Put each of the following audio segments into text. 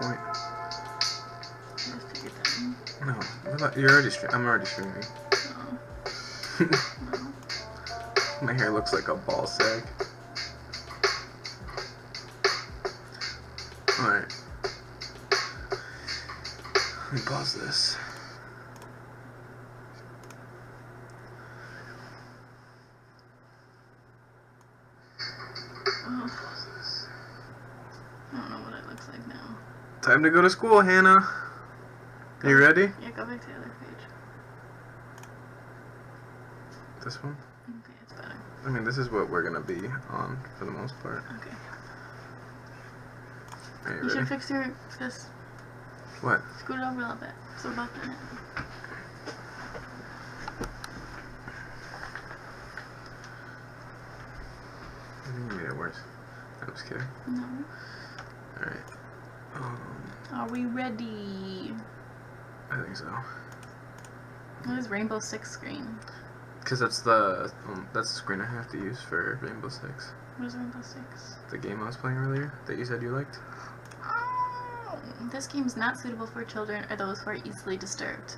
point. Let's take it down. No, you're already I'm already streaming. Oh. No. My hair looks like a ball sack. Alright. Let me pause this. Oh. I don't know what it looks like now. Time to go to school, Hannah. Are you ready? Yeah, go back to the other page. This one? Okay, it's better. I mean, this is what we're gonna be on for the most part. Okay. Are you You ready? should fix this. What? Scoot it over a little bit. So about that. I think you made it worse. I'm just kidding. No. Alright. Are we ready? I think so. What is Rainbow Six screen? Because that's the screen I have to use for Rainbow Six. What is Rainbow Six? The game I was playing earlier that you said you liked. Oh, this game is not suitable for children or those who are easily disturbed.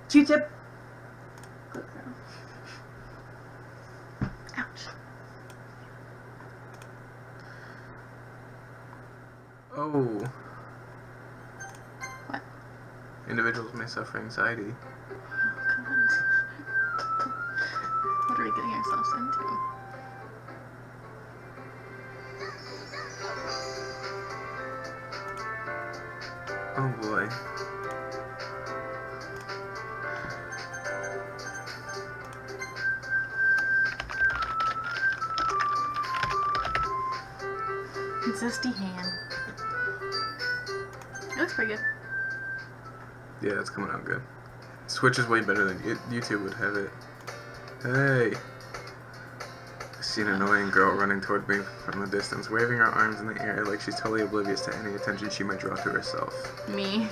Q-tip. Good girl. Ouch. Oh. What? Individuals may suffer anxiety. Oh, God. What are we getting ourselves into? Oh boy. Zesty hand. It looks pretty good. Yeah, it's coming out good. Switch is way better than YouTube would have it. Hey! I see an annoying girl running toward me from a distance, waving her arms in the air like she's totally oblivious to any attention she might draw to herself. Me.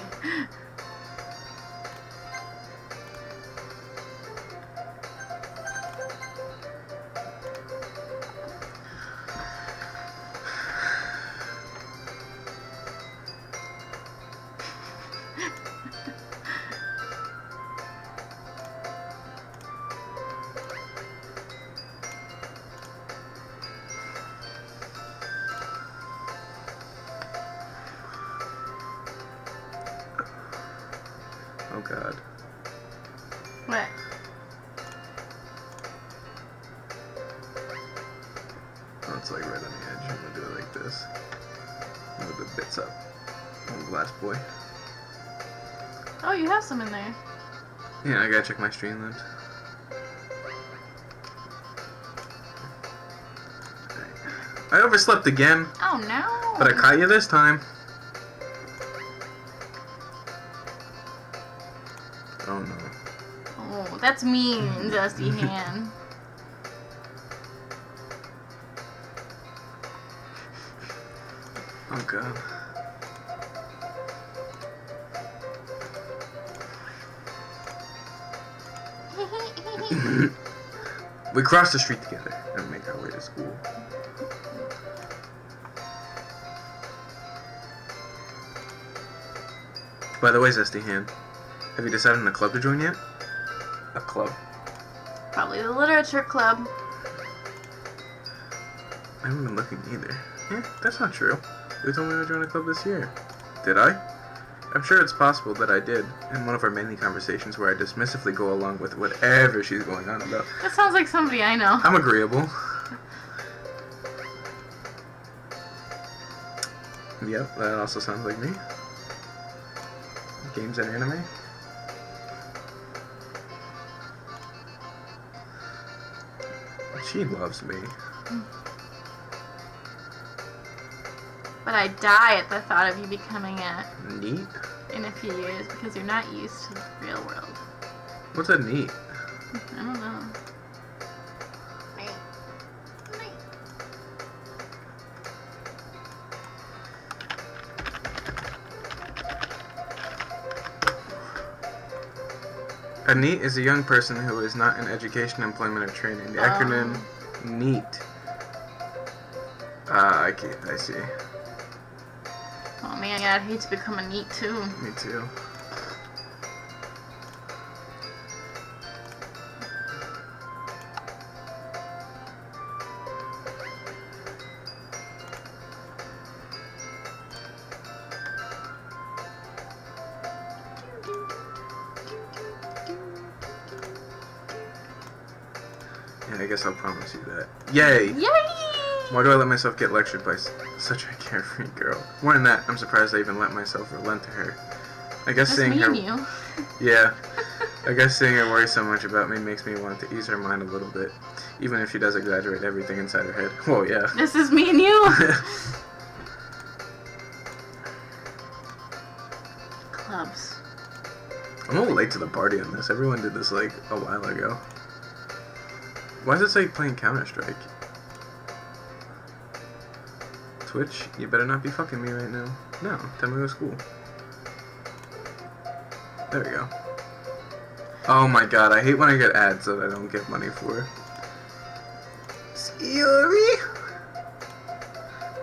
Oh god. What? Oh, it's like right on the edge. I'm gonna do it like this. Move the bits up. Oh, last boy. Oh, you have some in there. Yeah, I gotta check my Streamlabs. I overslept again, Oh no! but I caught you this time. Oh no. Oh, that's mean, Dusty hand. Oh god. We cross the street together and make our way to school. By the way, Zesty Hand, have you decided on a club to join yet? A club? Probably the literature club. I haven't been looking either. Yeah, that's not true. You told me to join a club this year. Did I? I'm sure it's possible that I did in one of our many conversations where I dismissively go along with whatever she's going on about. That sounds like somebody I know. I'm agreeable. Yep, that also sounds like me. Games and anime. She loves me. But I die at the thought of you becoming a Neat? in a few years because you're not used to the real world. What's a neat? I don't know. A NEET is a young person who is not in education, employment, or training. The acronym NEET. I see. Oh man, Yeah, I'd hate to become a NEET too. Me too. Yeah, I guess I'll promise you that. Yay! Yay! Why do I let myself get lectured by such a carefree girl? More than that, I'm surprised I even let myself relent to her. I guess Just seeing me her... and you. Yeah. I guess seeing her worry so much about me makes me want to ease her mind a little bit. Even if she does exaggerate everything inside her head. Well, yeah. This is me and you. Clubs. I'm a little late to the party on this. Everyone did this like a while ago. Why does it say playing Counter-Strike? Twitch, you better not be fucking me right now. No, time to go to school. There we go. Oh my god, I hate when I get ads that I don't get money for. Sayori!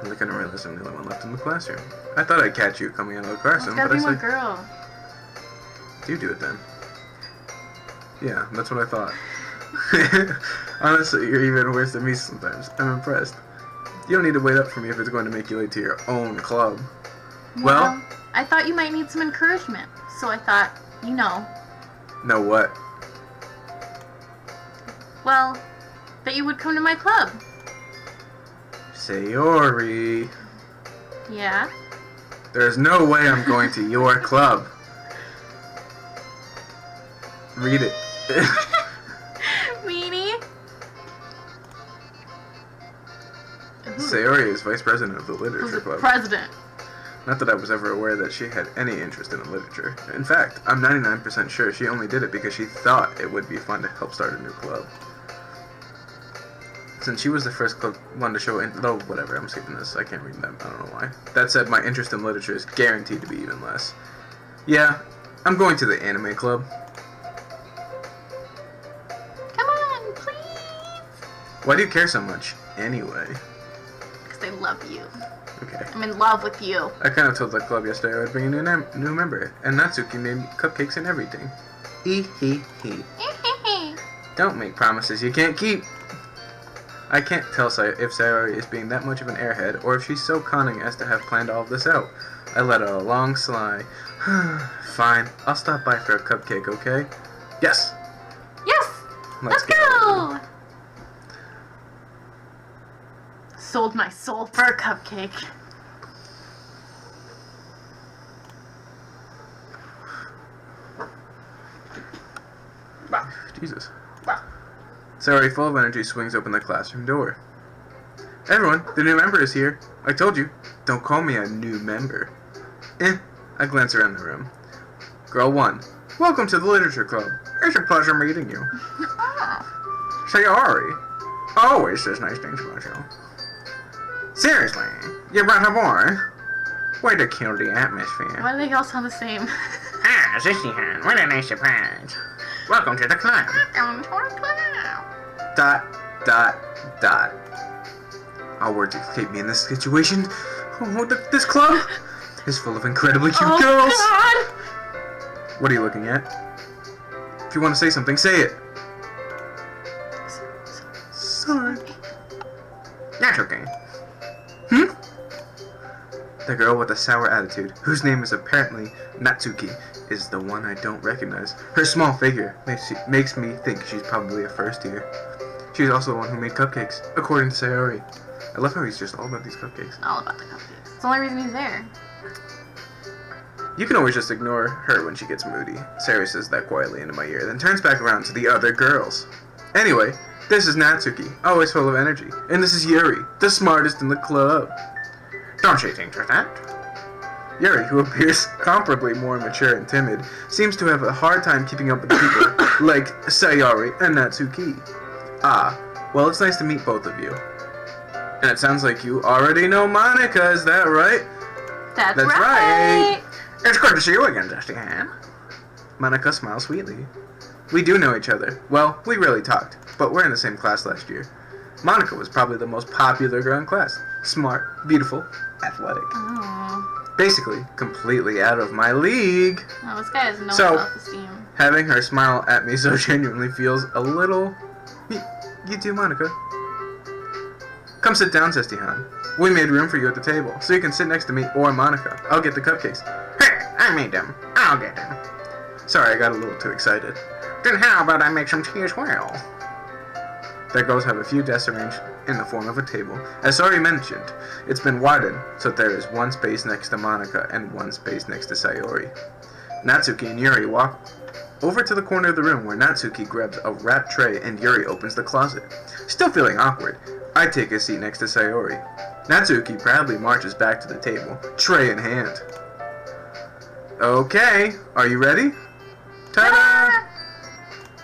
I'm not gonna realize I'm the only one left in the classroom. I thought I'd catch you coming out of the classroom, It's gotta but be I one said... girl. You do it then. Yeah, that's what I thought. Honestly, you're even worse than me sometimes. I'm impressed. You don't need to wait up for me if it's going to make you late to your own club. Well, I thought you might need some encouragement, so I thought, you know. Know what? Well, that you would come to my club. Sayori. Yeah? There's no way I'm going to your club. Read it. Meanie? Sayori is vice president of the Who's literature the club. president? Not that I was ever aware that she had any interest in literature. In fact, I'm 99% sure she only did it because she thought it would be fun to help start a new club. Since she was the first one to show oh, whatever, I'm skipping this. I can't read that. I don't know why. That said, my interest in literature is guaranteed to be even less. Yeah, I'm going to the anime club. Come on, please! Why do you care so much, anyway? Because I love you. Okay. I'm in love with you. I kind of told the club yesterday I would bring a new member, and Natsuki made cupcakes and everything. Hee. Don't make promises you can't keep. I can't tell if Sayori is being that much of an airhead, or if she's so cunning as to have planned all of this out. I let out a long sigh. Fine, I'll stop by for a cupcake, okay? Yes! Yes! Let's go! Sold my soul for a cupcake. Jesus. Sayori, full of energy, swings open the classroom door. Everyone, the new member is here. I told you, don't call me a new member. I glance around the room. Girl 1, welcome to the literature club. It's a pleasure meeting you. Sayori, always says nice things about you. Seriously, you brought a boy? Way to kill the atmosphere. Why do they all sound the same? Ah, Zishihan, what a nice surprise. Welcome to the club. Welcome to our club. ... All words escape me in this situation. Oh, this club is full of incredibly cute girls. God. What are you looking at? If you want to say something, say it. Sorry. That's okay. The girl with the sour attitude, whose name is apparently Natsuki, is the one I don't recognize. Her small figure makes me think she's probably a first year. She's also the one who made cupcakes, according to Sayori. I love how he's just all about these cupcakes. All about the cupcakes. It's the only reason he's there. You can always just ignore her when she gets moody. Sayori says that quietly into my ear, then turns back around to the other girls. Anyway, this is Natsuki, always full of energy. And this is Yuri, the smartest in the club. Don't you think for that? Yuri, who appears comparably more mature and timid, seems to have a hard time keeping up with the people like Sayori and Natsuki. Ah, well, it's nice to meet both of you. And it sounds like you already know Monica, is that right? That's right. It's good to see you again, Dusty Hand. Monica smiles sweetly. We do know each other. Well, we rarely talked, but we're in the same class last year. Monica was probably the most popular girl in class. Smart, beautiful, athletic. Oh. Basically, completely out of my league. Oh, this guy has no So- self-esteem. Having her smile at me so genuinely feels a little... You too, Monica. Come sit down, says Tihan. We made room for you at the table, so you can sit next to me or Monica. I'll get the cupcakes. Hey, I made them. I'll get them. Sorry, I got a little too excited. Then how about I make some tea as well? Their girls have a few desks arranged in the form of a table. As already mentioned, it's been widened, so there is one space next to Monica and one space next to Sayori. Natsuki and Yuri walk over to the corner of the room where Natsuki grabs a wrapped tray and Yuri opens the closet. Still feeling awkward, I take a seat next to Sayori. Natsuki proudly marches back to the table, tray in hand. Okay, are you ready? Ta-da!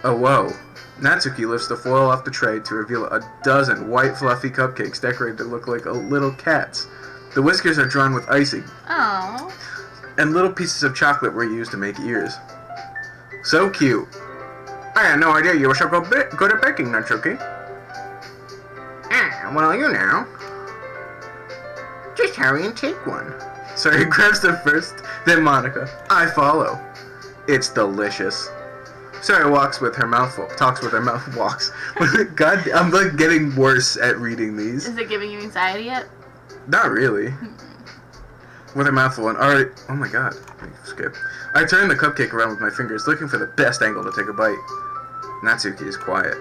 Oh, whoa. Natsuki lifts the foil off the tray to reveal a dozen white fluffy cupcakes decorated to look like little cats. The whiskers are drawn with icing, Oh. and little pieces of chocolate were used to make ears. So cute. I had no idea you were so good at baking, Natsuki. Ah, well, you know. Just hurry and take one. Sorry, grabs them first, then Monica. I follow. It's delicious. Sarah talks with her mouth full. Walks. God, I'm like getting worse at reading these. Is it giving you anxiety yet? Not really. With her mouth full and already. Oh my god. Skip. I turn the cupcake around with my fingers, looking for the best angle to take a bite. Natsuki is quiet.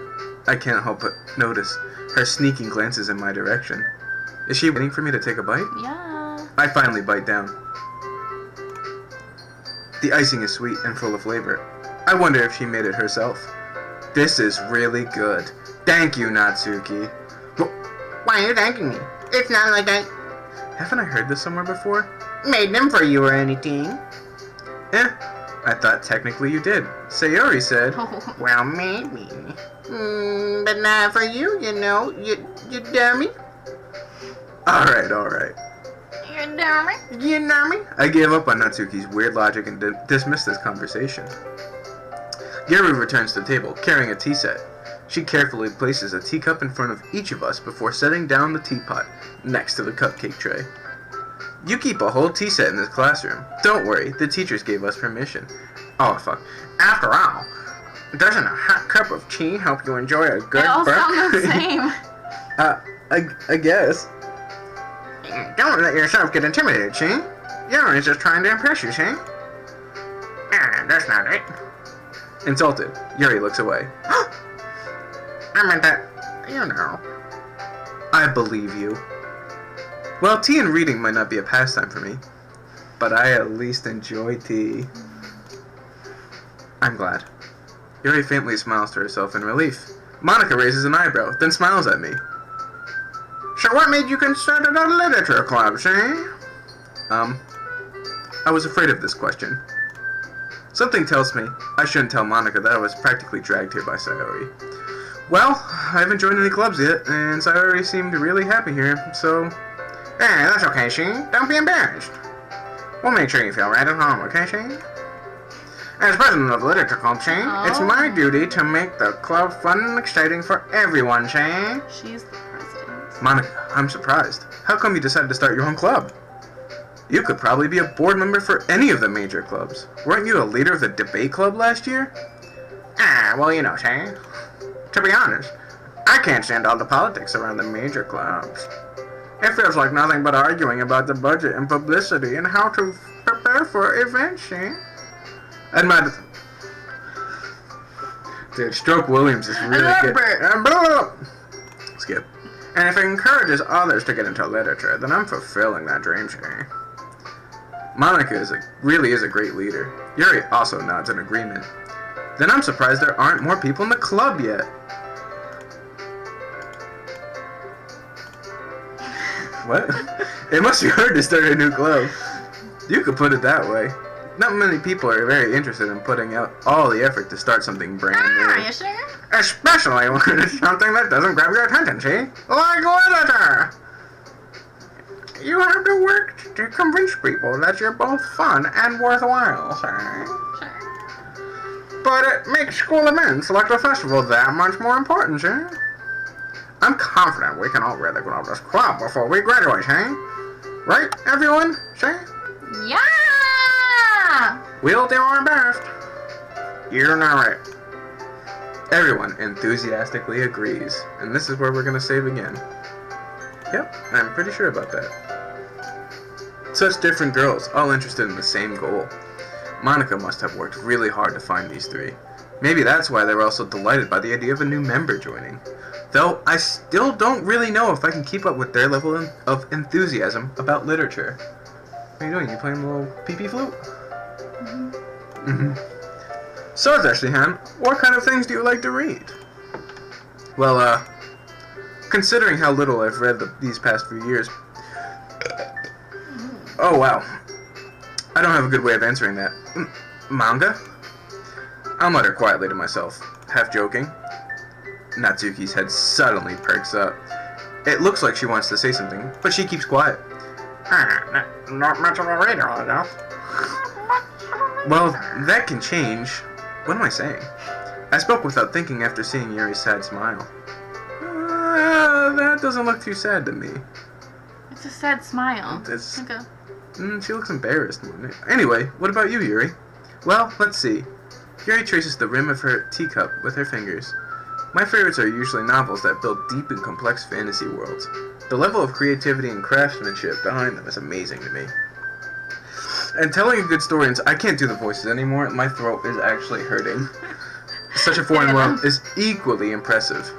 I can't help but notice her sneaking glances in my direction. Is she waiting for me to take a bite? Yeah. I finally bite down. The icing is sweet and full of flavor. I wonder if she made it herself. This is really good. Thank you, Natsuki. Why are you thanking me? It's not like I Haven't I heard this somewhere before? made them for you or anything. I thought technically you did. Sayori said. Oh. Well, maybe. But not for you, you know. You dummy. Alright. You're dummy. You dummy. I gave up on Natsuki's weird logic and dismissed this conversation. Yuri returns to the table, carrying a tea set. She carefully places a teacup in front of each of us before setting down the teapot next to the cupcake tray. You keep a whole tea set in this classroom. Don't worry, the teachers gave us permission. Oh, fuck. After all, doesn't a hot cup of tea help you enjoy a good They all book? sound the same. I guess. Don't let yourself get intimidated, see? Yuri's just trying to impress you, see? Ah, that's not it. Insulted, Yuri looks away. I meant that, you know. I believe you. Well, tea and reading might not be a pastime for me, but I at least enjoy tea. I'm glad. Yuri faintly smiles to herself in relief. Monica raises an eyebrow, then smiles at me. So what made you consider the literature club, see? I was afraid of this question. Something tells me I shouldn't tell Monica that I was practically dragged here by Sayori. Well, I haven't joined any clubs yet, and Sayori seemed really happy here, so... Yeah, that's okay, see? Don't be embarrassed. We'll make sure you feel right at home, okay, see? As president of the literature club, see? It's my duty to make the club fun and exciting for everyone, see? She's the president. Monica, I'm surprised. How come you decided to start your own club? You could probably be a board member for any of the major clubs. Weren't you a leader of the debate club last year? Ah, well, you know, see? To be honest, I can't stand all the politics around the major clubs. It feels like nothing but arguing about the budget and publicity and how to prepare for events, see? Dude, Stroke Williams is really good. Skip. And if it encourages others to get into literature, then I'm fulfilling that dream, see? Monica really is a great leader. Yuri also nods in agreement. Then I'm surprised there aren't more people in the club yet. What? It must be hard to start a new club. You could put it that way. Not many people are very interested in putting out all the effort to start something brand new. Are you sure? Especially when it's something that doesn't grab your attention, see? Like literature! You have to work to convince people that you're both fun and worthwhile, see? Sure. But it makes school events like the festival that much more important, see? I'm confident we can all really grow this club before we graduate, see? Right, everyone? See? Yeah! We'll do our best. You know it. Everyone enthusiastically agrees, and this is where we're gonna save again. Yep, I'm pretty sure about that. Such different girls, all interested in the same goal. Monica must have worked really hard to find these three. Maybe that's why they were also delighted by the idea of a new member joining. Though I still don't really know if I can keep up with their level of enthusiasm about literature. What are you doing? You playing a little pee-pee flute? So, Deshihan, what kind of things do you like to read? Well, considering how little I've read these past few years... Oh, wow. I don't have a good way of answering that. Manga? I'll mutter quietly to myself, half joking. Natsuki's head suddenly perks up. It looks like she wants to say something, but she keeps quiet. Not much of a reader, I guess. Well, that can change. What am I saying? I spoke without thinking after seeing Yuri's sad smile. That doesn't look too sad to me. It's a sad smile. It's, Okay. She looks embarrassed. Anyway, what about you, Yuri? Well, let's see. Yuri traces the rim of her teacup with her fingers. My favorites are usually novels that build deep and complex fantasy worlds. The level of creativity and craftsmanship behind them is amazing to me. And telling a good story, I can't do the voices anymore, my throat is actually hurting. Such a foreign world is equally impressive.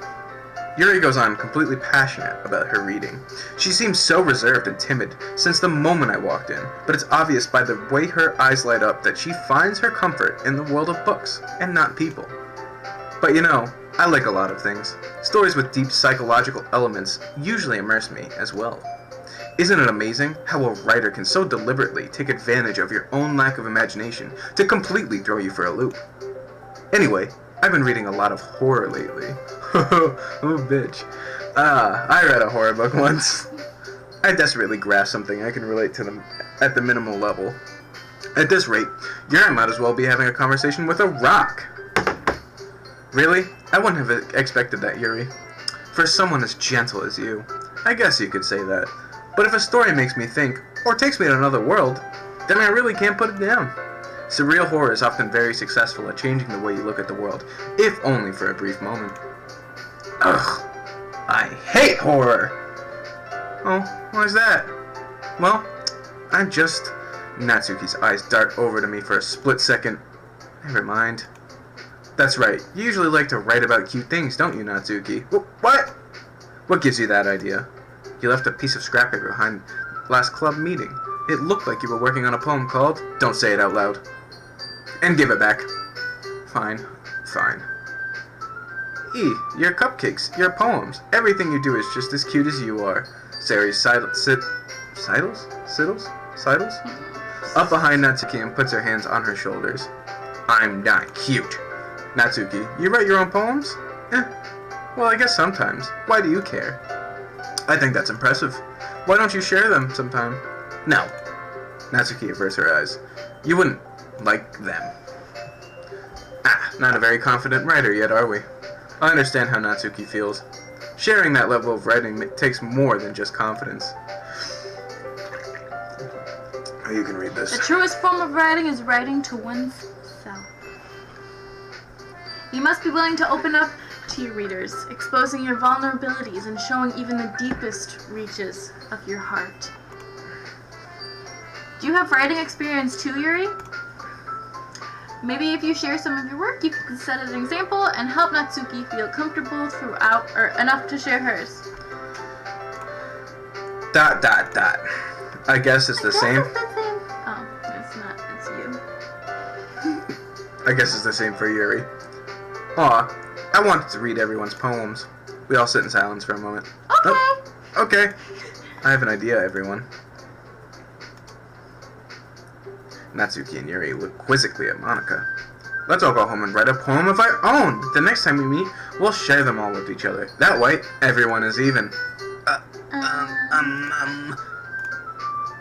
Yuri goes on, completely passionate about her reading. She seems so reserved and timid since the moment I walked in, but it's obvious by the way her eyes light up that she finds her comfort in the world of books, and not people. But you know, I like a lot of things. Stories with deep psychological elements usually immerse me as well. Isn't it amazing how a writer can so deliberately take advantage of your own lack of imagination to completely throw you for a loop? Anyway, I've been reading a lot of horror lately. I'm a bitch. I read a horror book once. I desperately grasp something I can relate to them at the minimal level. At this rate, Yuri might as well be having a conversation with a rock. Really? I wouldn't have expected that, Yuri. For someone as gentle as you. I guess you could say that. But if a story makes me think, or takes me to another world, then I really can't put it down. Surreal horror is often very successful at changing the way you look at the world, if only for a brief moment. Ugh, I hate horror! Oh, why's that? Well, I'm just... Natsuki's eyes dart over to me for a split second. Never mind. That's right, you usually like to write about cute things, don't you, Natsuki? What? What gives you that idea? You left a piece of scrap paper behind last club meeting. It looked like you were working on a poem called Don't Say It Out Loud. And give it back. Fine. Your cupcakes, your poems, everything you do is just as cute as you are. Sari sidles? Up behind Natsuki and puts her hands on her shoulders. I'm not cute. Natsuki, you write your own poems? Well, I guess sometimes. Why do you care? I think that's impressive. Why don't you share them sometime? No. Natsuki averts her eyes. You wouldn't like them. Not a very confident writer yet, are we? I understand how Natsuki feels. Sharing that level of writing takes more than just confidence. Oh, you can read this. The truest form of writing is writing to one's self. You must be willing to open up to your readers, exposing your vulnerabilities and showing even the deepest reaches of your heart. Do you have writing experience too, Yuri? Maybe if you share some of your work, you can set an example and help Natsuki feel comfortable throughout, or enough to share hers. ... I guess it's the same. Oh, it's not. It's you. I guess it's the same for Yuri. Aw, I wanted to read everyone's poems. We all sit in silence for a moment. Okay. Oh, okay. I have an idea, everyone. Natsuki and Yuri look quizzically at Monica. Let's all go home and write a poem of our own. The next time we meet, we'll share them all with each other. That way, everyone is even.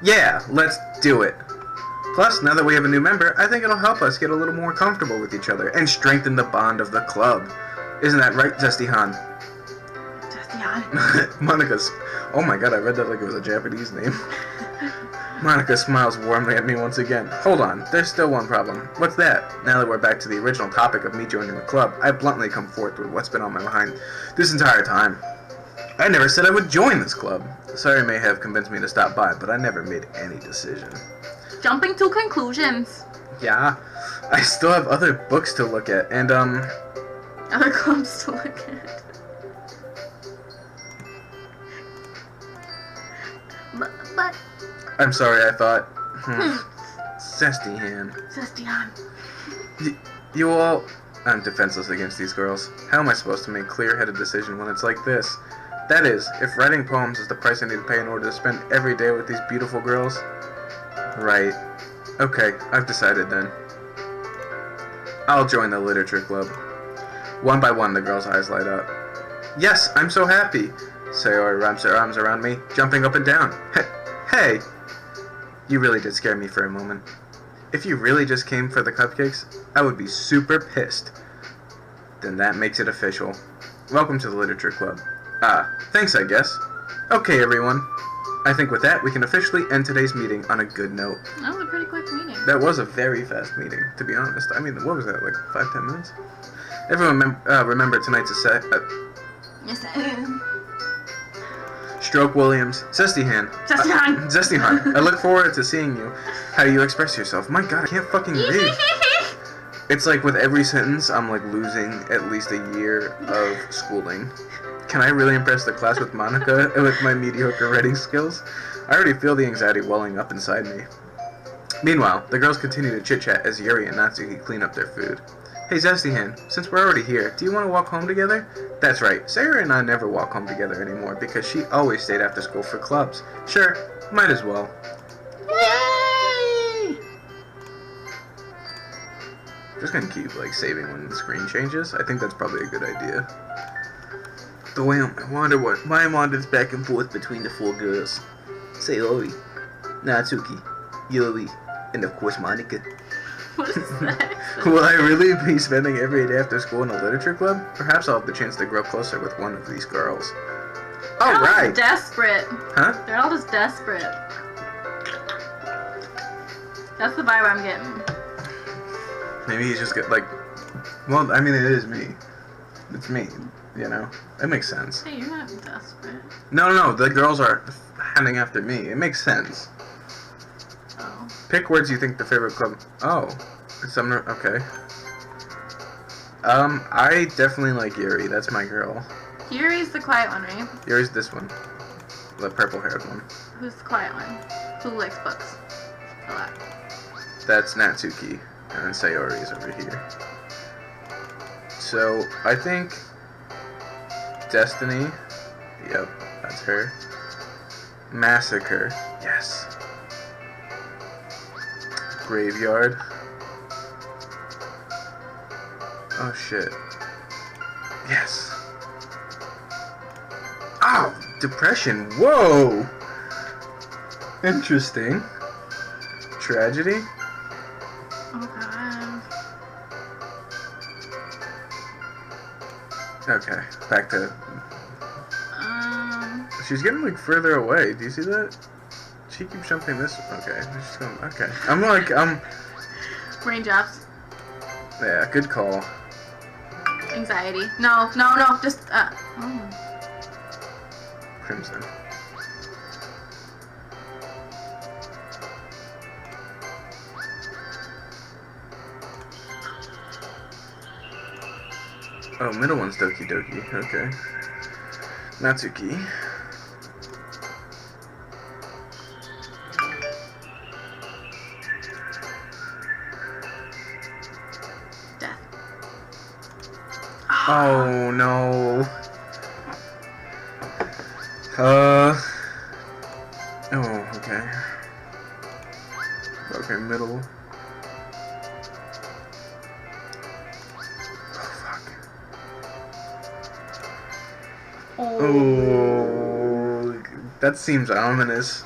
Yeah, let's do it. Plus, now that we have a new member, I think it'll help us get a little more comfortable with each other and strengthen the bond of the club. Isn't that right, Deshihan? Deshihan. Monica's... Oh my god, I read that like it was a Japanese name. Monica smiles warmly at me once again. Hold on, there's still one problem. What's that? Now that we're back to the original topic of me joining the club, I bluntly come forth with what's been on my mind this entire time. I never said I would join this club. Sorry may have convinced me to stop by, but I never made any decision. Jumping to conclusions. Yeah, I still have other books to look at, and Other clubs to look at. But I'm sorry, I thought... Zesty hand. Zestian. You all... I'm defenseless against these girls. How am I supposed to make a clear-headed decision when it's like this? That is, if writing poems is the price I need to pay in order to spend every day with these beautiful girls? Right. Okay, I've decided then. I'll join the literature club. One by one, the girls' eyes light up. Yes, I'm so happy! Sayori wraps her arms around me, jumping up and down. Hey! You really did scare me for a moment. If you really just came for the cupcakes, I would be super pissed. Then that makes it official. Welcome to the literature club. Thanks I guess. Okay everyone. I think with that we can officially end today's meeting on a good note. That was a pretty quick meeting. That was a very fast meeting, to be honest. I mean, what was that, like 5-10 minutes? Everyone remember tonight's Yes, I am. Stroke Williams, Zestihan. Zestihan. Zestihan. I look forward to seeing you. How you express yourself. My god, I can't fucking read. It's like with every sentence, I'm like losing at least a year of schooling. Can I really impress the class with Monica with my mediocre writing skills? I already feel the anxiety welling up inside me. Meanwhile, the girls continue to chit-chat as Yuri and Natsuki clean up their food. Hey Zestihan, since we're already here, do you want to walk home together? That's right, Sayori and I never walk home together anymore because she always stayed after school for clubs. Sure, might as well. Yay! Just gonna keep like saving when the screen changes. I think that's probably a good idea. The way I wonder why I wandered back and forth between the four girls. Sayori, Natsuki, Yuri, and of course Monica. What is that? Will I really be spending every day after school in a literature club? Perhaps I'll have the chance to grow closer with one of these girls. They're all Alright! just desperate. Huh? They're all just desperate. That's the vibe I'm getting. Maybe he's just get like... Well, I mean, it is me. It's me, you know? It makes sense. Hey, you're not desperate. No, the girls are handing after me. It makes sense. Oh. Pick words you think the favorite club... Oh. Okay. I definitely like Yuri. That's my girl. Yuri's the quiet one, right? Yuri's this one. The purple-haired one. Who's the quiet one? Who likes books a lot? That's Natsuki. And then Sayori is over here. So, I think... Destiny. Yep, that's her. Massacre. Yes. Graveyard. Oh shit. Yes. Oh! Depression. Whoa! Interesting. Tragedy? Oh god. Okay, back to... She's getting like further away. Do you see that? She keeps jumping this. Okay, she's going. Okay, I'm like Raindrops. Yeah, good call. Anxiety. No, just oh. Crimson. Oh, middle one's Doki Doki. Okay. Natsuki. Death. Oh no. Oh, okay. Okay, middle. Oh, fuck. Oh, that seems ominous.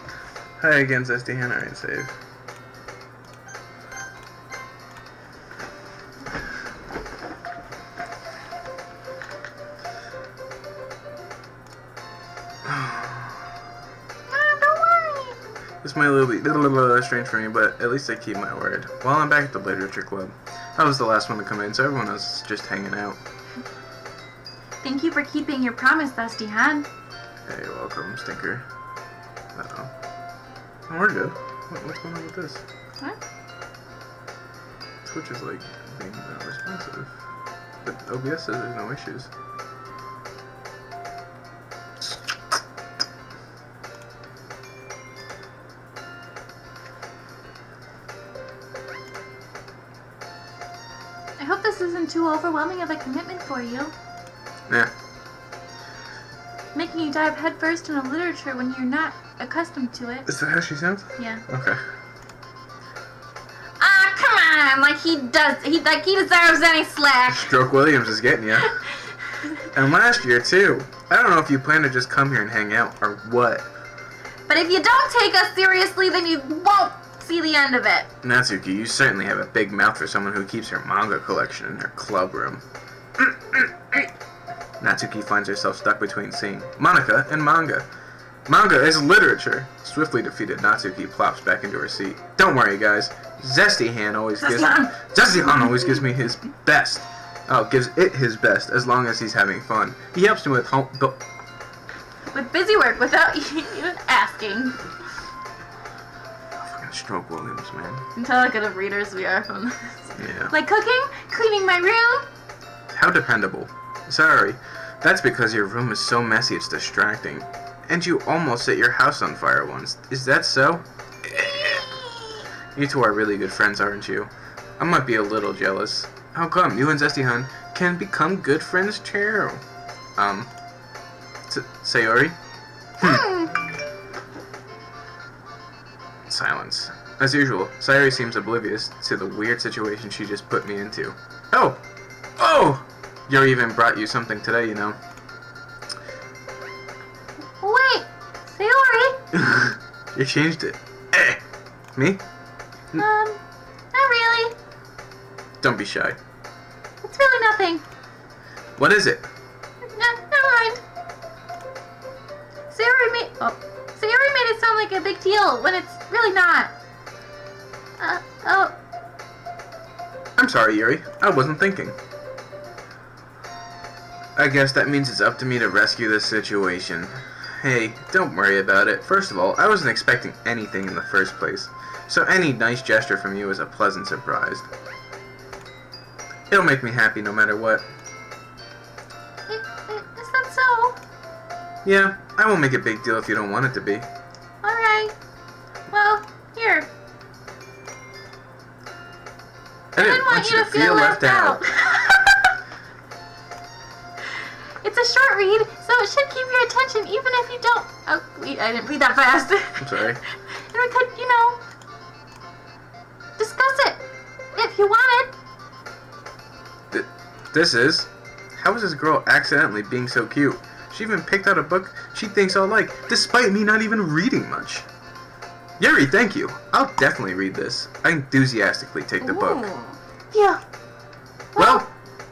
Hi again, Zesty Hanna. Alright, save. This might be a little strange for me, but at least I keep my word. Well, I'm back at the literature club. I was the last one to come in, so everyone else is just hanging out. Thank you for keeping your promise, Dusty Han. Hey, welcome, Stinker. Uh-oh. Oh, we're good. What's going on with this? What? Twitch is, like, being responsive. But OBS says there's no issues. I hope this isn't too overwhelming of a commitment for you. Nah. Making you dive headfirst into literature when you're not accustomed to it. Is that how she sounds? Yeah. Okay. Ah, come on! Like he deserves any slack. Stroke Williams is getting ya. And last year, too. I don't know if you plan to just come here and hang out, or what. But if you don't take us seriously, then you won't see the end of it. Natsuki, you certainly have a big mouth for someone who keeps her manga collection in her club room. Natsuki finds herself stuck between seeing Monica and manga. Manga is literature. Swiftly defeated, Natsuki plops back into her seat. Don't worry, guys. Zesty Han always gives me his best. Oh, gives it his best as long as he's having fun. He helps me with With busy work without even asking. Fucking Stroke Williams, man. You can tell how good of readers we are from this. Yeah. Like cooking, cleaning my room. How dependable. Sorry. That's because your room is so messy it's distracting. And you almost set your house on fire once. Is that so? You two are really good friends, aren't you? I might be a little jealous. How come? You and Zesty Han can become good friends too. Sayori? Silence. As usual, Sayori seems oblivious to the weird situation she just put me into. Oh! Oh! Yuri even brought you something today, you know. Wait, Sayori? You changed it. Eh! Me? Not really. Don't be shy. It's really nothing. What is it? Never mind. Sayori made it sound like a big deal when it's really not. Oh. I'm sorry, Yuri. I wasn't thinking. I guess that means it's up to me to rescue this situation. Hey, don't worry about it. First of all, I wasn't expecting anything in the first place, so any nice gesture from you is a pleasant surprise. It'll make me happy no matter what. Is that so? Yeah, I won't make a big deal if you don't want it to be. Alright. Well, here. I didn't want you to feel left out. It's a short read, so it should keep your attention even if you don't... Oh, wait, I didn't read that fast. I'm sorry. And we could, discuss it if you wanted. This is? How is this girl accidentally being so cute? She even picked out a book she thinks I'll like, despite me not even reading much. Yuri, thank you. I'll definitely read this. I enthusiastically take the book. Yeah. Well,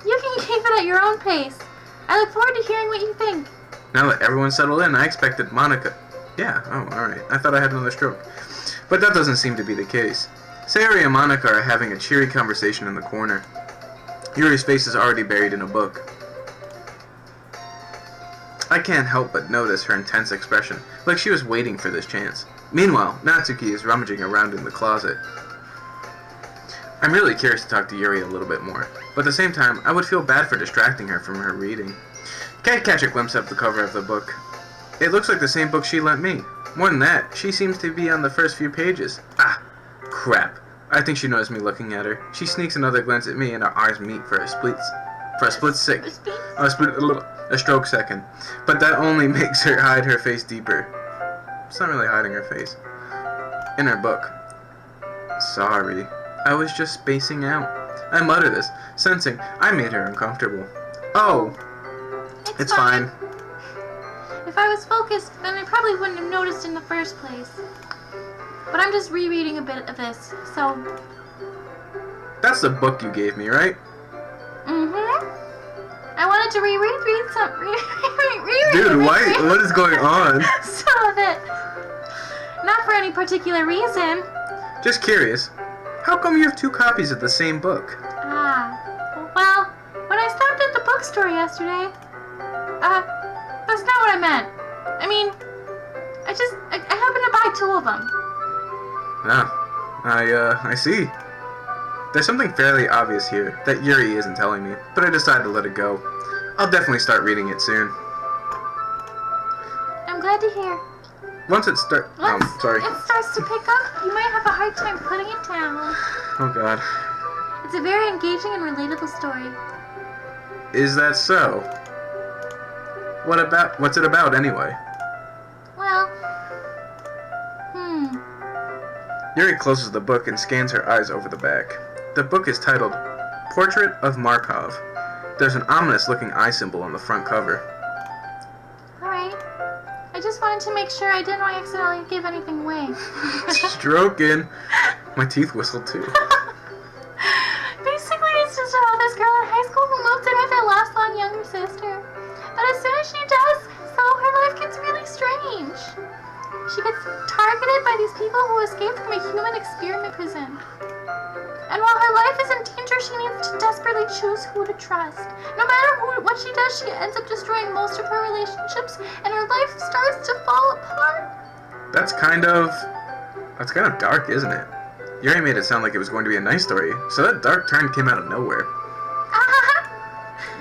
you can keep it at your own pace. I look forward to hearing what you think. now that everyone's settled in, I expected Monica... Yeah, oh, alright. I thought I had another stroke. But that doesn't seem to be the case. Sayori and Monica are having a cheery conversation in the corner. Yuri's face is already buried in a book. I can't help but notice her intense expression, like she was waiting for this chance. Meanwhile, Natsuki is rummaging around in the closet. I'm really curious to talk to Yuri a little bit more, but at the same time, I would feel bad for distracting her from her reading. Can't catch a glimpse of the cover of the book. It looks like the same book she lent me. More than that, she seems to be on the first few pages. Ah, crap. I think she noticed me looking at her. She sneaks another glance at me and our eyes meet for a stroke second. But that only makes her hide her face deeper. It's not really hiding her face. In her book. Sorry. I was just spacing out. I mutter this, sensing I made her uncomfortable. Oh, it's fine. If I was focused, then I probably wouldn't have noticed in the first place. But I'm just rereading a bit of this, so... That's the book you gave me, right? Mm-hmm. I wanted to reread some... Dude, what is going on? Some of it. Not for any particular reason. Just curious, how come you have 2 copies of the same book? Well, when I stopped at the bookstore yesterday, that's not what I meant. I mean, I happened to buy 2 of them. I see. There's something fairly obvious here that Yuri isn't telling me, but I decided to let it go. I'll definitely start reading it soon. I'm glad to hear. Once it starts... sorry. It starts to pick up, you might have a hard time putting it down. Oh god. It's a very engaging and relatable story. Is that so? What's it about anyway? Well, Yuri closes the book and scans her eyes over the back. The book is titled Portrait of Markov. There's an ominous-looking eye symbol on the front cover. Alright. I just wanted to make sure I didn't accidentally give anything away. Stroking. My teeth whistled too. Basically, it's just about this girl in high school who moved in with her lost-long younger sister. But as soon as she does, so her life gets really strange. She gets targeted by these people who escaped from a human experiment prison. And while her life is in danger, she needs to desperately choose who to trust. No matter what she does, she ends up destroying most of her relationships, and her life starts to fall apart. That's kind of dark, isn't it? Yuri made it sound like it was going to be a nice story, so that dark turn came out of nowhere.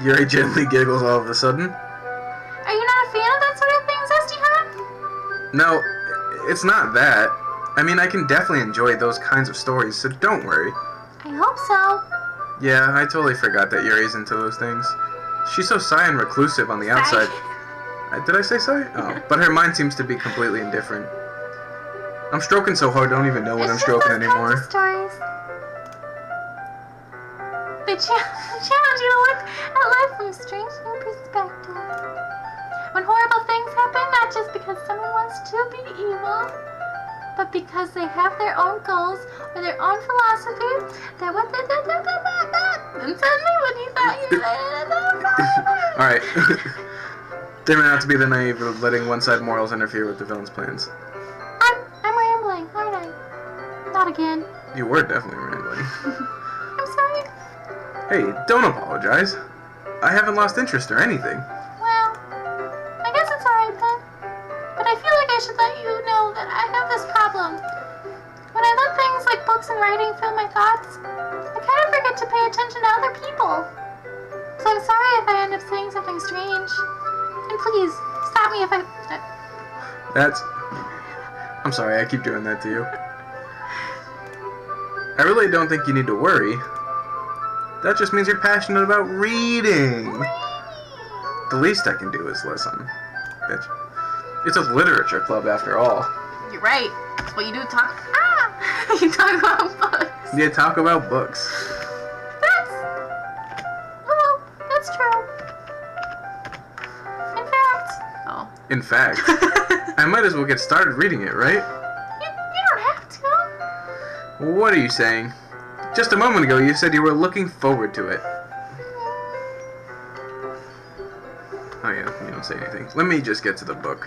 Yuri gently giggles all of a sudden. Are you not a fan of that sort of thing, Zesty Hot? No, it's not that. I mean, I can definitely enjoy those kinds of stories, so don't worry. I hope so. Yeah, I totally forgot that Yuri's into those things. She's so shy and reclusive on the outside. Did I say shy? Oh, but her mind seems to be completely indifferent. I'm stroking so hard I don't even know what I'm stroking anymore. Kinds of stories. They challenge you to look at life from a strange new perspective. When horrible things happen, not just because someone wants to be evil, but because they have their own goals or their own philosophy, that what they did, and suddenly when you thought you Alright. Turning out to be the naive of letting one-side morals interfere with the villain's plans. I'm rambling, aren't I? Not again. You were definitely rambling. I'm sorry. Hey, don't apologize. I haven't lost interest or anything. Well, I guess it's alright then. But I feel like I should let you know that I have this problem. When I let things like books and writing fill my thoughts, I kind of forget to pay attention to other people. So I'm sorry if I end up saying something strange. And please, stop me if I... I'm sorry, I keep doing that to you. I really don't think you need to worry. That just means you're passionate about reading. The least I can do is listen. It's a literature club after all. You're right. That's what you do. You talk about books. You talk about books. That's true. In fact, I might as well get started reading it, right? You don't have to. What are you saying? Just a moment ago you said you were looking forward to it. Oh yeah, you don't say anything. Let me just get to the book.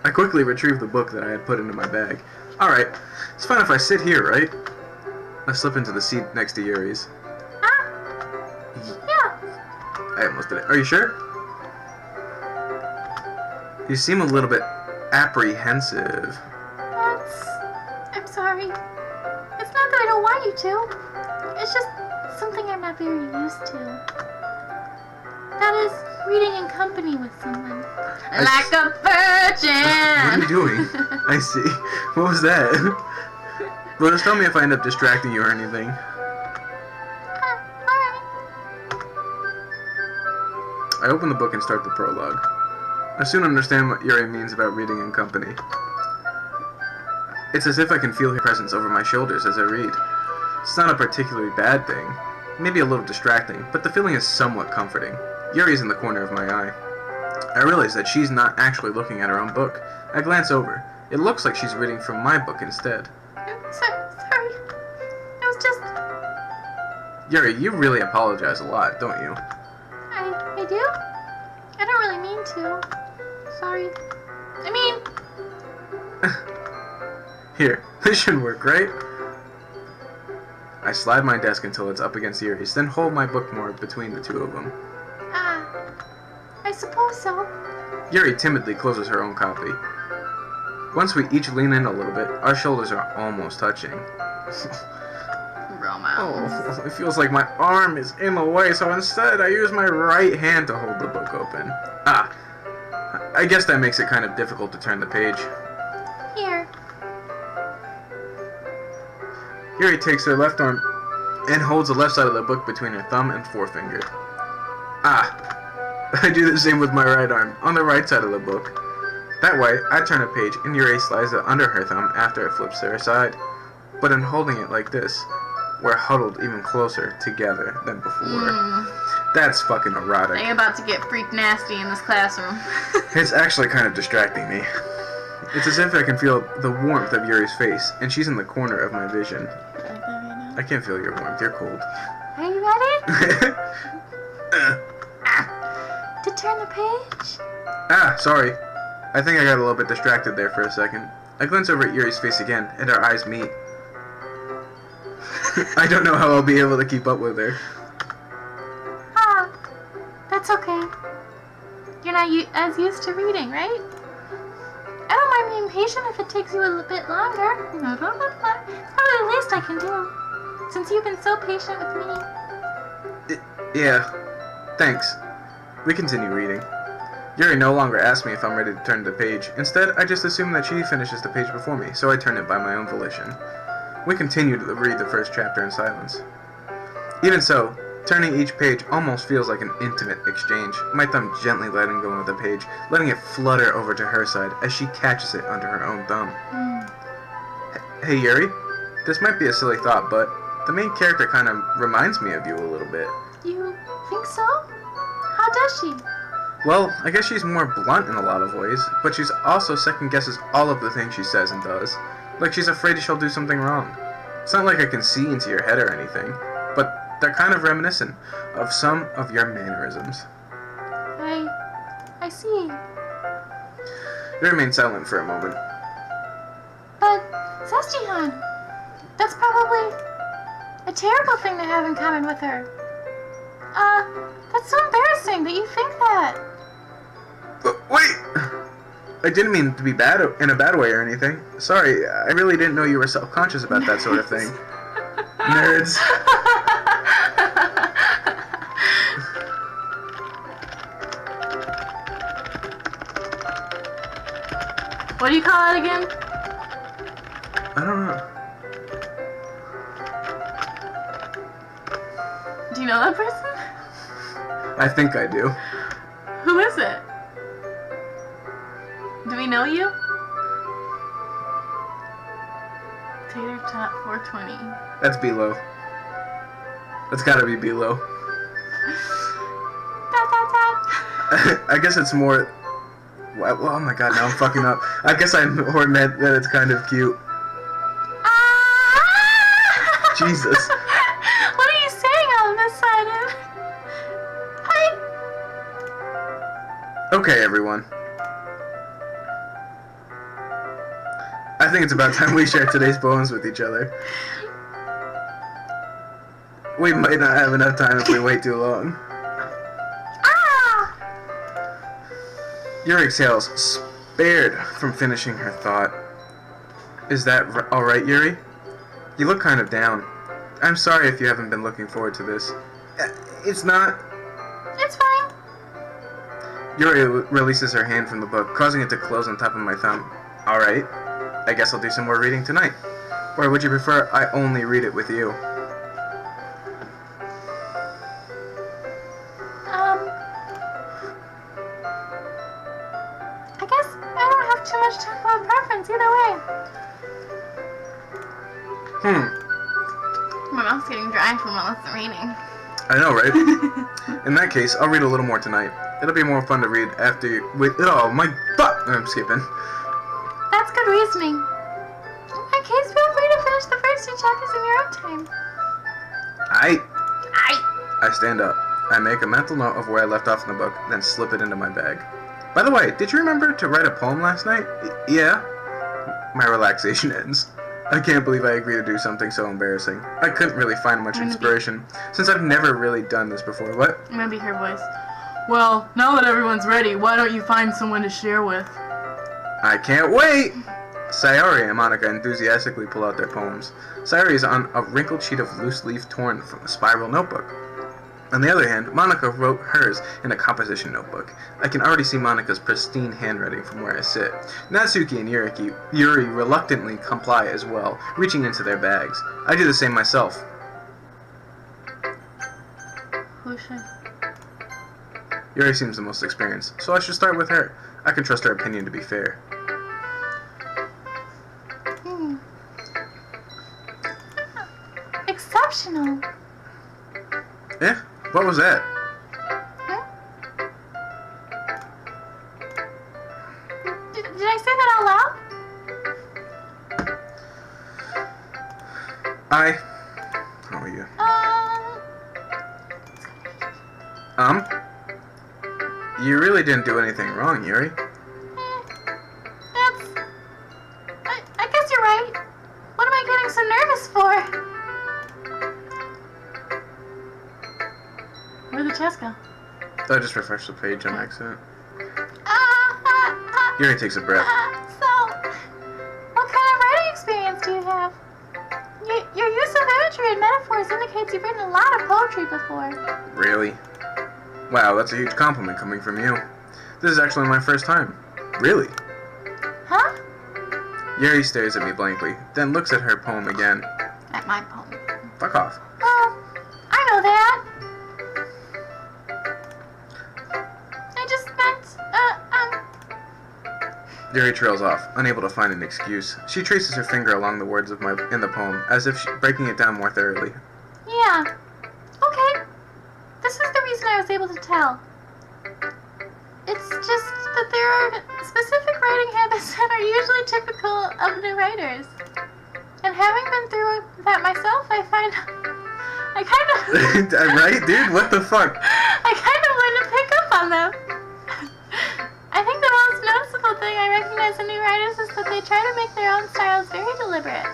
I quickly retrieved the book that I had put into my bag. Alright, it's fine if I sit here, right? I slip into the seat next to Yuri's. Yeah. I almost did it. Are you sure? You seem a little bit apprehensive. I'm sorry. It's not that I don't want you to. It's just something I'm not very used to. That is, reading in company with someone. Like a virgin! What are you doing? I see. What was that? Well, just tell me if I end up distracting you or anything. Alright. I open the book and start the prologue. I soon understand what Yuri means about reading in company. It's as if I can feel her presence over my shoulders as I read. It's not a particularly bad thing, maybe a little distracting, but the feeling is somewhat comforting. Yuri's in the corner of my eye. I realize that she's not actually looking at her own book. I glance over. It looks like she's reading from my book instead. Sorry. It was just... Yuri, you really apologize a lot, don't you? I do? I don't really mean to. Sorry. I mean... Here, this should work, right? I slide my desk until it's up against Yuri's, then hold my book more between the two of them. I suppose so. Yuri timidly closes her own copy. Once we each lean in a little bit, our shoulders are almost touching. Oh, it feels like my arm is in the way, so instead I use my right hand to hold the book open. I guess that makes it kind of difficult to turn the page. Here. Yuri takes her left arm and holds the left side of the book between her thumb and forefinger. I do the same with my right arm, on the right side of the book. That way, I turn a page and Yuri slides it under her thumb after it flips to her side. But in holding it like this, we're huddled even closer together than before. That's fucking erotic. I'm about to get freak nasty in this classroom. It's actually kind of distracting me. It's as if I can feel the warmth of Yuri's face, and she's in the corner of my vision. Like that right now? I can't feel your warmth, you're cold. Are you ready? To turn the page? Sorry. I think I got a little bit distracted there for a second. I glance over at Yuri's face again, and our eyes meet. I don't know how I'll be able to keep up with her. That's okay. You're not as used to reading, right? I don't mind being patient if it takes you a little bit longer. It's probably the least I can do, since you've been so patient with me. Yeah, thanks. We continue reading. Yuri no longer asks me if I'm ready to turn the page. Instead, I just assume that she finishes the page before me, so I turn it by my own volition. We continue to read the first chapter in silence. Even so, turning each page almost feels like an intimate exchange, my thumb gently letting go of the page, letting it flutter over to her side as she catches it under her own thumb. Hey Yuri, this might be a silly thought, but the main character kind of reminds me of you a little bit. You think so? How does she? Well, I guess she's more blunt in a lot of ways, but she's also second guesses all of the things she says and does. Like she's afraid she'll do something wrong. It's not like I can see into your head or anything, but they're kind of reminiscent of some of your mannerisms. I see. You remain silent for a moment. But, Zestihan, that's probably a terrible thing to have in common with her. That's so embarrassing that you think that. Wait! I didn't mean to be bad in a bad way or anything. Sorry, I really didn't know you were self-conscious about that sort of thing. Nerds. What do you call it again? I don't know. Do you know that person? I think I do. Who is it? Do we know you? Tater Tot 420. That's Bilo. That's gotta be Bilo. I guess it's more... Well, oh my god, now I'm fucking up. I guess I more meant that it's kind of cute. Jesus. What are you saying on this side of... Okay, everyone. I think it's about time we share today's poems with each other. We might not have enough time if we wait too long. Your exhales spared from finishing her thought. Is that alright, Yuri? You look kind of down. I'm sorry if you haven't been looking forward to this. It's not... It's fine. Yuri releases her hand from the book, causing it to close on top of my thumb. Alright, I guess I'll do some more reading tonight. Or would you prefer I only read it with you? I guess I don't have too much talk about preference either way. My mouth's getting dry from all this reading. I know, right? In that case, I'll read a little more tonight. It'll be more fun to read after you... Wait, oh, my butt! I'm skipping. That's good reasoning. In that case, feel free to finish the first 2 chapters in your own time. I stand up. I make a mental note of where I left off in the book, then slip it into my bag. By the way, did you remember to write a poem last night? Yeah? My relaxation ends. I can't believe I agreed to do something so embarrassing. I couldn't really find much inspiration, since I've never really done this before. What? I'm gonna be her voice. Well, now that everyone's ready, why don't you find someone to share with? I can't wait! Sayori and Monica enthusiastically pull out their poems. Sayori is on a wrinkled sheet of loose leaf torn from a spiral notebook. On the other hand, Monica wrote hers in a composition notebook. I can already see Monica's pristine handwriting from where I sit. Natsuki and Yuri reluctantly comply as well, reaching into their bags. I do the same myself. Who is she? Yuri seems the most experienced, so I should start with her. I can trust her opinion to be fair. Exceptional. Eh? What was that? Huh? Did I say that out loud? How are you? You really didn't do anything wrong, Yuri. I guess you're right. What am I getting so nervous for? Where'd the chest go? I just refreshed the page on accident. Yuri takes a breath. So, what kind of writing experience do you have? Your use of imagery and metaphors indicates you've written a lot of poetry before. Really? Wow, that's a huge compliment coming from you. This is actually my first time. Really? Huh? Yuri stares at me blankly, then looks at her poem again. At my poem. Fuck off. Oh, I know that. I just meant, Yuri trails off, unable to find an excuse. She traces her finger along the words in the poem, as if breaking it down more thoroughly. Yeah. Okay. This is the reason I was able to tell. It's just that there are specific writing habits that are usually typical of new writers. And having been through that myself, I find I kind of Right, dude? What the fuck? I kind of learned to pick up on them. I think the most noticeable thing I recognize in new writers is that they try to make their own styles very deliberate.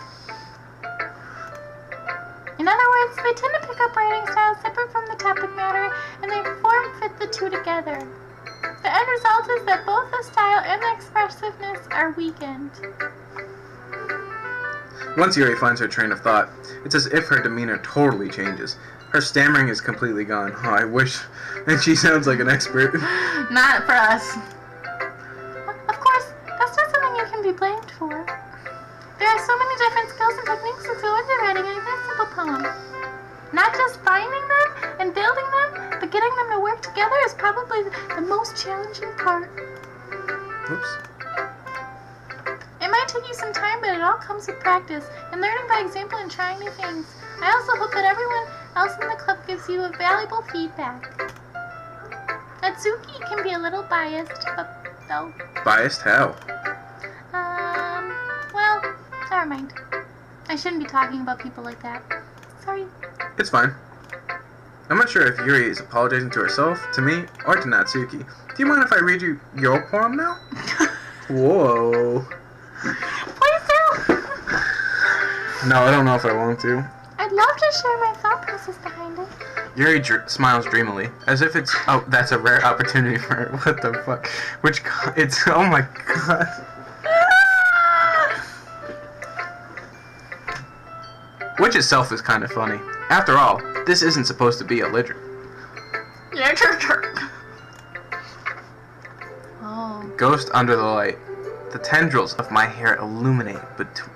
In other words, they tend to pick up writing styles separate from the topic matter, and they form-fit the two together. The end result is that both the style and the expressiveness are weakened. Once Yuri finds her train of thought, it's as if her demeanor totally changes. Her stammering is completely gone. Oh, I wish. And she sounds like an expert. Not for us. Of course, that's not something you can be blamed for. There are so many different skills and techniques that go into writing a simple poem. Not just finding them and building them, but getting them to work together is probably the most challenging part. Oops. It might take you some time, but it all comes with practice and learning by example and trying new things. I also hope that everyone else in the club gives you a valuable feedback. Natsuki can be a little biased, but though. Biased? How? Well, never mind. I shouldn't be talking about people like that. Sorry. It's fine. I'm not sure if Yuri is apologizing to herself, to me, or to Natsuki. Do you mind if I read you your poem now? Whoa. Please do! No, I don't know if I want to. I'd love to share my thought process behind it. Yuri smiles dreamily, as if it's, oh, that's a rare opportunity for her. What the fuck? It's, oh my god. Which itself is kind of funny. After all, this isn't supposed to be a literature. Oh. Ghost under the light. The tendrils of my hair illuminate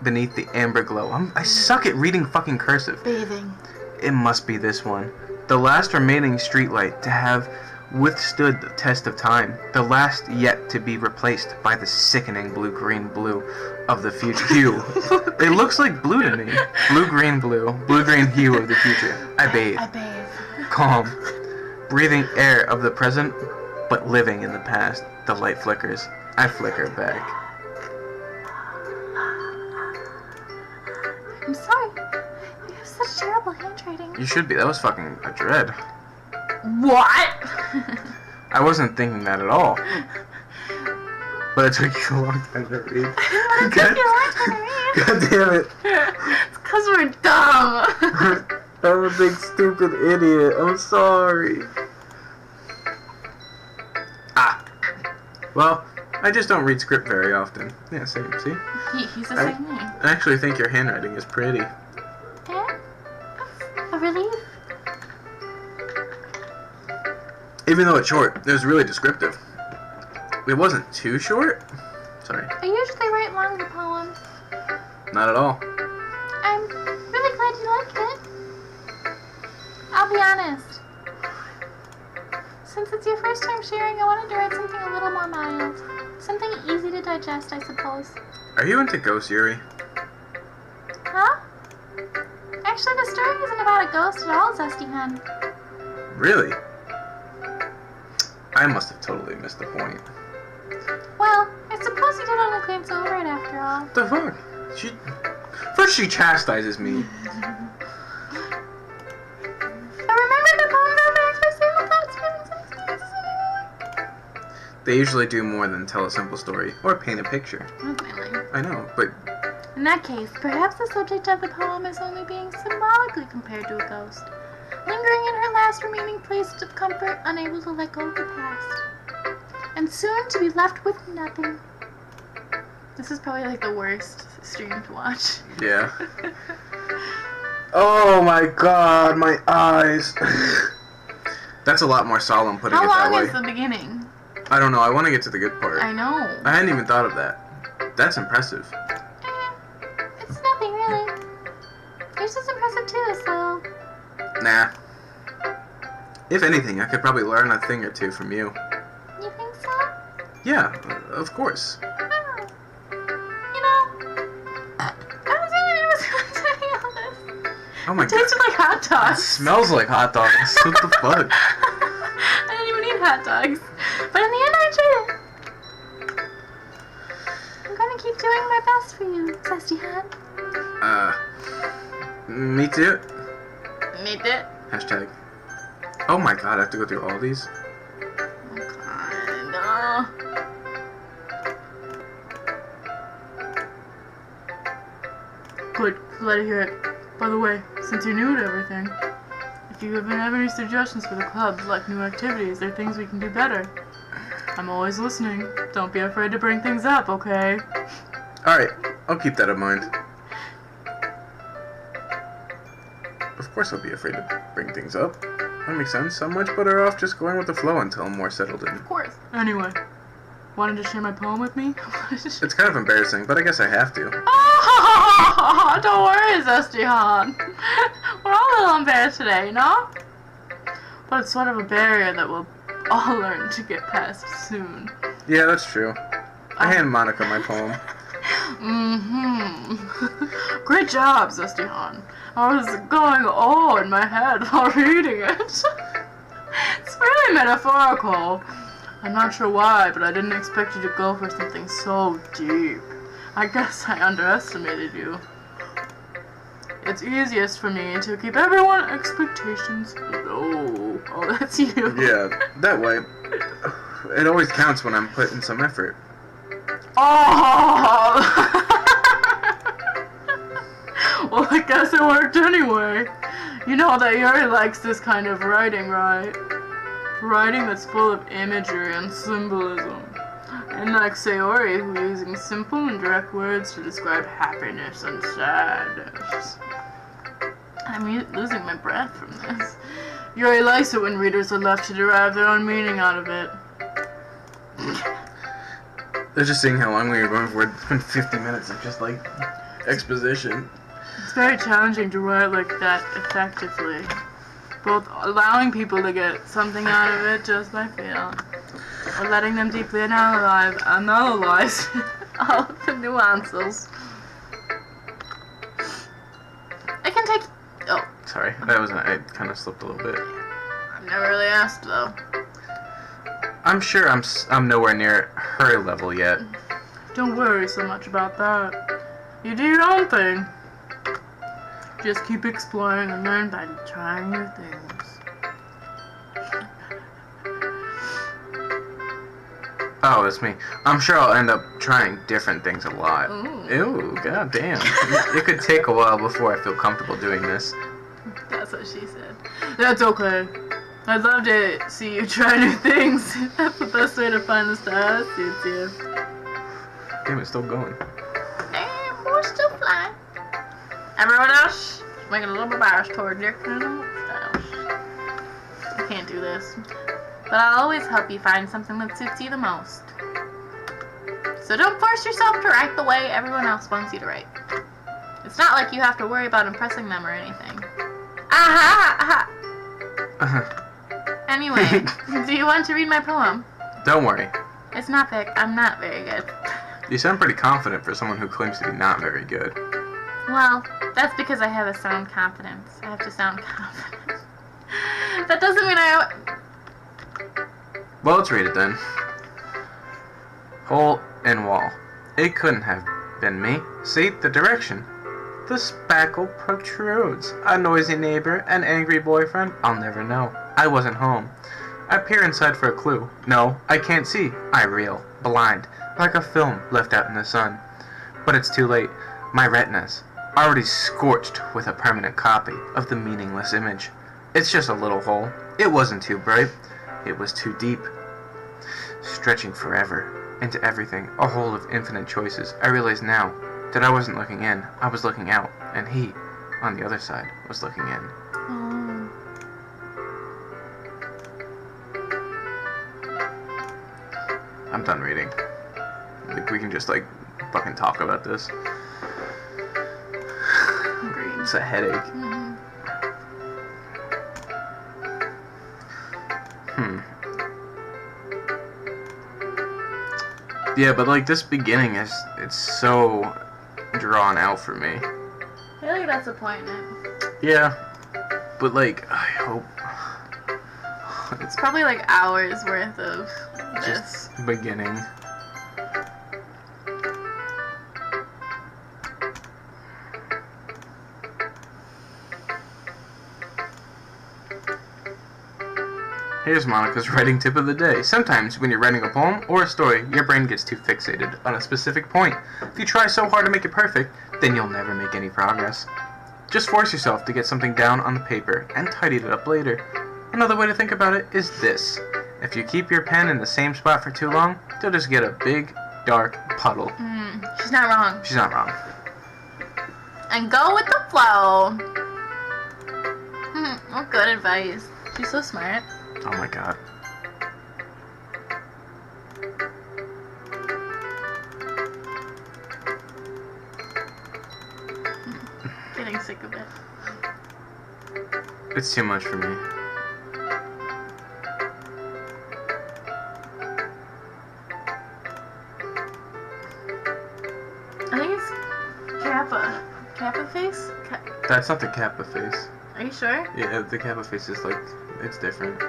beneath the amber glow. I suck at reading fucking cursive. Bathing. It must be this one. The last remaining streetlight to have withstood the test of time. The last yet to be replaced by the sickening blue-green blue of the future hue. It looks like blue to me. Blue-green blue. Blue-green hue of the future. I bathe. Calm. Breathing air of the present, but living in the past. The light flickers. I flicker back. I'm sorry. You have such terrible handwriting. You should be. That was fucking a dread. What? I wasn't thinking that at all. but it took you a long time to read. It took you a long time to read. God damn it. It's because we're dumb. I'm a big stupid idiot. I'm sorry. Well, I just don't read script very often. Yeah, same, see? He's the same way. I actually think your handwriting is pretty. Yeah? That's a relief. Even though it's short, it was really descriptive. It wasn't too short. Sorry. I usually write longer poems. Not at all. I'm really glad you like it. I'll be honest. Since it's your first time sharing, I wanted to write something a little more mild. Something easy to digest, I suppose. Are you into ghosts, Yuri? Huh? Actually, the story isn't about a ghost at all, Zesty Hun. Really? I must have totally missed the point. Well, I suppose you did only glance over it after all. What the fuck? First she chastises me. But remember the poems are backed by single thoughts, feelings, and experiences anyway. They usually do more than tell a simple story or paint a picture. Really? I know, but In that case, perhaps the subject of the poem is only being symbolically compared to a ghost, lingering in her last remaining place of comfort, unable to let go of the past, and soon to be left with nothing. This is probably like the worst stream to watch. yeah. Oh my god, my eyes. That's a lot more solemn putting How it that long way. is the beginning? I don't know, I want to get to the good part. I know. I hadn't even thought of that. That's impressive. It's nothing really. Yours is impressive too, so. Nah. If anything, I could probably learn a thing or two from you. You think so? Yeah, of course. Oh. You know, I was really nervous about saying all this. Oh my It god. tasted like hot It dogs. smells like hot dogs. What the fuck? I didn't even eat hot dogs. But in the end, I enjoyed it. I'm gonna keep doing my best for you, Zesty Han. Me too. Made it. Hashtag. Oh my god, I have to go through all these? Kinda. Good, glad to hear it. By the way, since you're new to everything, if you have any suggestions for the club, like new activities or things we can do better, I'm always listening. Don't be afraid to bring things up, okay? Alright, I'll keep that in mind. Of course I'll be afraid to bring things up. That makes sense. I'm much better off just going with the flow until I'm more settled in. Of course. Anyway, wanted to share my poem with me? It's kind of embarrassing, but I guess I have to. Oh, don't worry, Zesty Han. We're all a little embarrassed today, you know? But it's sort of a barrier that we'll all learn to get past soon. Yeah, that's true. I hand Monica my poem. Mm-hmm. Great job, Zesty Han. I was going oh in my head while reading it. It's really metaphorical. I'm not sure why, but I didn't expect you to go for something so deep. I guess I underestimated you. It's easiest for me to keep everyone's expectations low. Oh, that's you. Yeah, that way. It always counts when I'm putting some effort. Oh! Well, I guess it worked anyway. You know that Yuri likes this kind of writing, right? Writing that's full of imagery and symbolism. And like Sayori, who's using simple and direct words to describe happiness and sadness. I'm losing my breath from this. Yuri likes it when readers are left to derive their own meaning out of it. They're just seeing how long we were going for. It's been 50 minutes of just like exposition. It's very challenging to write like that effectively. Both allowing people to get something out of it just by feel, or letting them deeply analyze all of the nuances. I can take. Oh, sorry. That was I kind of slipped a little bit. I've never really asked though. I'm sure I'm nowhere near her level yet. Don't worry so much about that. You do your own thing. Just keep exploring and learn by trying new things. Oh, it's me. I'm sure I'll end up trying different things a lot. Ooh. Ew, goddamn. It could take a while before I feel comfortable doing this. That's what she said. That's okay. I'd love to see you try new things. That's the best way to find the style that suits you. Damn, it's still going. And we're still flying. Everyone else, making a little bit biased toward your kind of styles. I can't do this. But I'll always help you find something that suits you the most. So don't force yourself to write the way everyone else wants you to write. It's not like you have to worry about impressing them or anything. Aha! Aha! Anyway, do you want to read my poem? Don't worry. It's not I'm not very good. You sound pretty confident for someone who claims to be not very good. Well, that's because I have a sound confidence. I have to sound confident. That doesn't mean Well, let's read it then. Hole in wall. It couldn't have been me. See, the direction. The spackle protrudes. A noisy neighbor, an angry boyfriend. I'll never know. I wasn't home. I peer inside for a clue. No, I can't see. I reel, blind, like a film left out in the sun. But it's too late. My retinas, already scorched with a permanent copy of the meaningless image. It's just a little hole. It wasn't too bright. It was too deep. Stretching forever into everything, a hole of infinite choices. I realize now that I wasn't looking in, I was looking out, and he, on the other side, was looking in. Oh. I'm done reading. Like, we can just, like, fucking talk about this. Agreed. It's a headache. Mm-hmm. Yeah, but, like, this beginning it's so drawn out for me. I feel like that's a point in it. Yeah, but, like, I hope... It's probably like hours worth of this. Just beginning. Here's Monica's writing tip of the day. Sometimes when you're writing a poem or a story, your brain gets too fixated on a specific point. If you try so hard to make it perfect, then you'll never make any progress. Just force yourself to get something down on the paper and tidy it up later. Another way to think about it is this. If you keep your pen in the same spot for too long, you'll just get a big, dark puddle. She's not wrong. She's not wrong. And go with the flow. Well, good advice. She's so smart. Oh my god. Getting sick of it. It's too much for me. I think it's Kappa. Kappa face? That's not the Kappa face. Are you sure? Yeah, the Kappa face is like, it's different.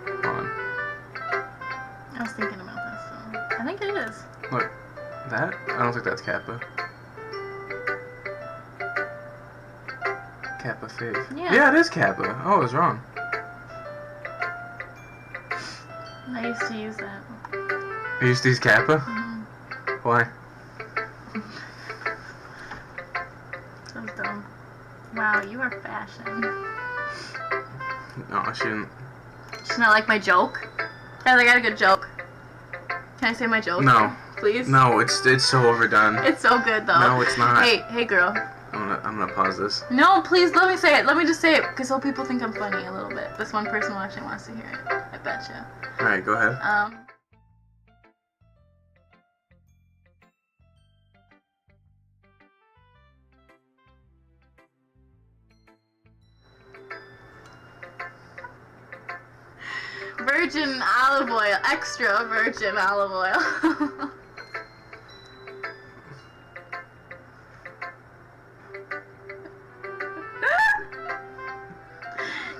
Hold on. I was thinking about this, so I think it is. Look, that? I don't think that's Kappa. Kappa face. Yeah. Yeah, it is Kappa. Oh, I was wrong. I used to use that. You used to use Kappa? Mm-hmm. Why? That was dumb. Wow, you are fashion. No, I shouldn't. She's not like my joke. Guys, I got a good joke. Can I say my joke? No. Please? No, it's so overdone. It's so good though. No, it's not. Hey girl. I'm gonna pause this. No, please let me say it. Let me just say it, because so people think I'm funny a little bit. This one person watching wants to hear it. I betcha. Alright, go ahead. Virgin olive oil, extra virgin olive oil.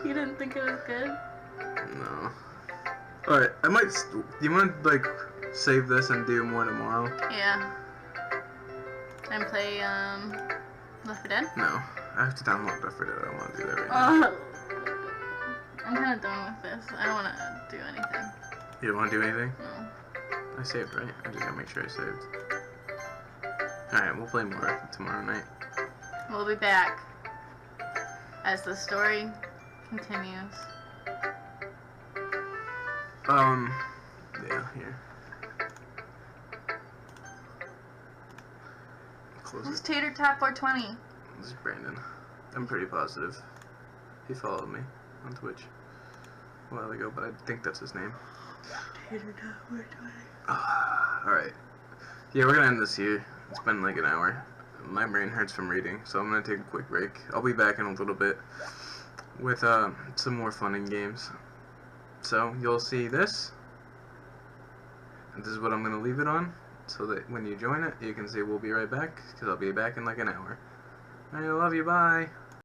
You didn't think it was good? No. Alright, I might. Do you want to, like, save this and do more tomorrow? Yeah. And play, Left 4 Dead? No. I have to download Left 4 Dead. I don't want to do that right now. I'm kind of done with this. I don't want to do anything. You don't want to do anything? No. I saved, right? I just gotta make sure I saved. Alright, we'll play more tomorrow night. We'll be back as the story continues. Yeah, here. Close Who's it. Tater Tot 420? This is Brandon. I'm pretty positive. He followed me on Twitch a while ago, but I think that's his name. Alright. Yeah, we're gonna end this here. It's been like an hour. My brain hurts from reading, so I'm gonna take a quick break. I'll be back in a little bit with some more fun and games. So you'll see this. And this is what I'm gonna leave it on, so that when you join it, you can see we'll be right back, because I'll be back in like an hour. I love you, bye.